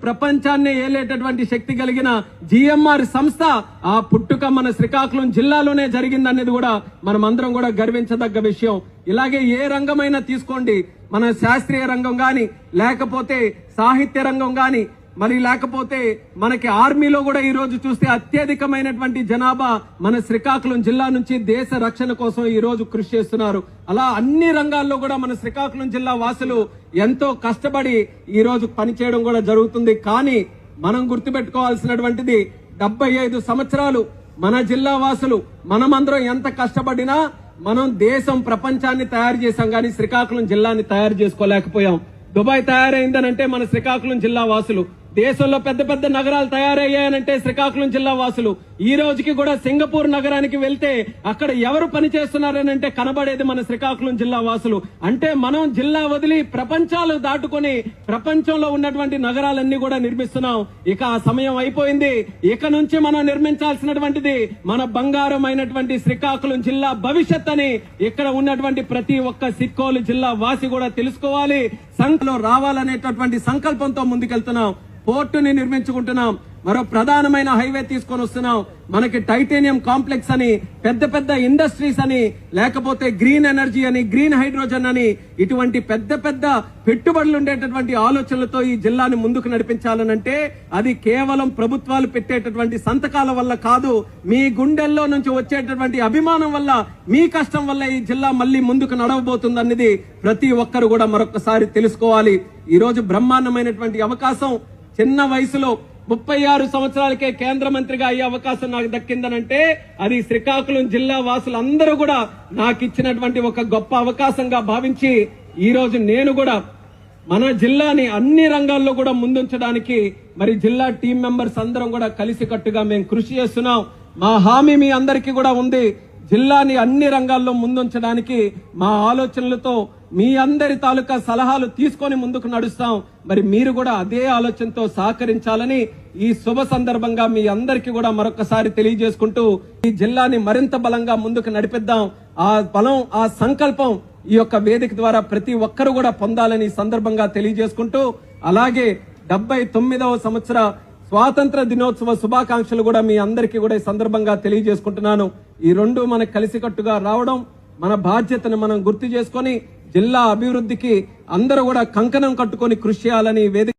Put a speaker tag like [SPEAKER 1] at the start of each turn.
[SPEAKER 1] ప్రపంచాన్ని ఏలేటటువంటి శక్తి కలిగిన జిఎంఆర్ సంస్థ ఆ పుట్టుక మన శ్రీకాకుళం జిల్లాలోనే జరిగిందనేది కూడా మనం అందరం కూడా గర్వించదగ్గ విషయం. ఇలాగే ఏ రంగమైనా తీసుకోండి, మన శాస్త్రీయ రంగం గాని, లేకపోతే సాహిత్య రంగం గాని, మరి లేకపోతే మనకి ఆర్మీలో కూడా ఈ రోజు చూస్తే అత్యధికమైనటువంటి జనాభా మన శ్రీకాకుళం జిల్లా నుంచి దేశ రక్షణ కోసం ఈ రోజు కృషి చేస్తున్నారు. అలా అన్ని రంగాల్లో కూడా మన శ్రీకాకుళం జిల్లా వాసులు ఎంతో కష్టపడి ఈ రోజు పనిచేయడం కూడా జరుగుతుంది. కానీ మనం గుర్తుపెట్టుకోవాల్సినటువంటిది 75 సంవత్సరాలు మన జిల్లా వాసులు మనమందరం ఎంత కష్టపడినా మనం దేశం ప్రపంచాన్ని తయారు చేశాం, కానీ శ్రీకాకుళం జిల్లాని తయారు చేసుకోలేకపోయాం. దుబాయ్ తయారైందనంటే మన శ్రీకాకుళం జిల్లా వాసులు, దేశంలో పెద్ద పెద్ద నగరాలు తయారయ్యాయనంటే శ్రీకాకుళం జిల్లా వాసులు. ఈ రోజుకి కూడా సింగపూర్ నగరానికి వెళ్తే అక్కడ ఎవరు పని చేస్తున్నారనంటే కనబడేది మన శ్రీకాకుళం జిల్లా వాసులు. అంటే మనం జిల్లా వదిలి ప్రపంచాలు దాటుకొని ప్రపంచంలో ఉన్నటువంటి నగరాలన్నీ కూడా నిర్మిస్తున్నాం. ఇక ఆ సమయం అయిపోయింది. ఇక నుంచి మనం నిర్మించాల్సినటువంటిది మన బంగారం అయినటువంటి శ్రీకాకుళం జిల్లా భవిష్యత్ అని ఇక్కడ ఉన్నటువంటి ప్రతి ఒక్క సిక్కోలు జిల్లా వాసి కూడా తెలుసుకోవాలి. సంఖ్యలో రావాలనేటటువంటి సంకల్పంతో ముందుకెళ్తున్నాం. పోర్టుని నిర్మించుకుంటున్నాం, మరో ప్రధానమైన హైవే తీసుకొని వస్తున్నాం. మనకి టైటానియం కాంప్లెక్స్ అని, పెద్ద పెద్ద ఇండస్ట్రీస్ అని, లేకపోతే గ్రీన్ ఎనర్జీ అని, గ్రీన్ హైడ్రోజన్ అని, ఇటువంటి పెద్ద పెద్ద పెట్టుబడులు ఉండేటటువంటి ఆలోచనలతో ఈ జిల్లాని ముందుకు నడిపించాలనంటే అది కేవలం ప్రభుత్వాలు పెట్టేటటువంటి సంతకాల వల్ల కాదు, మీ గుండెల్లో నుంచి వచ్చేటటువంటి అభిమానం వల్ల, మీ కష్టం వల్ల ఈ జిల్లా మళ్ళీ ముందుకు నడవబోతుందన్నది ప్రతి ఒక్కరు కూడా మరొకసారి తెలుసుకోవాలి. ఈ రోజు బ్రహ్మాండమైనటువంటి అవకాశం. చిన్న వయసులో 36 సంవత్సరాలకే కేంద్ర మంత్రిగా అయ్యే అవకాశం నాకు దక్కిందనంటే అది శ్రీకాకుళం జిల్లా వాసులందరూ కూడా నాకు ఇచ్చినటువంటి ఒక గొప్ప అవకాశంగా భావించి ఈ రోజు నేను కూడా మన జిల్లాని అన్ని రంగాల్లో కూడా ముందుంచడానికి మరి జిల్లా టీం మెంబర్స్ అందరం కూడా కలిసికట్టుగా మేము కృషి చేస్తున్నాం. మా హామీ మీ అందరికీ కూడా ఉంది. జిల్లాని అన్ని రంగాల్లో ముందుంచడానికి మా ఆలోచనలతో మీ అందరి తాలూకా సలహాలు తీసుకొని ముందుకు నడుస్తాం. మరి మీరు కూడా అదే ఆలోచనతో సహకరించాలని ఈ శుభ సందర్భంగా మీ అందరికీ కూడా మరొకసారి తెలియజేసుకుంటూ ఈ జిల్లాని మరింత బలంగా ముందుకు నడిపిద్దాం. ఆ బలం, ఆ సంకల్పం ఈ యొక్క వేదిక ద్వారా ప్రతి ఒక్కరు కూడా పొందాలని సందర్భంగా తెలియజేసుకుంటూ, అలాగే 79వ సంవత్సర స్వాతంత్ర దినోత్సవ శుభాకాంక్షలు కూడా మీ అందరికీ కూడా ఈ సందర్భంగా తెలియజేసుకుంటున్నాను. ఈ రెండు మనకు కలిసికట్టుగా రావడం, మన బాధ్యతను మనం గుర్తు చేసుకొని జిల్లా అభివృద్ధికి అందరూ కూడా కంకణం కట్టుకొని కృషి చేయాలని వేదిక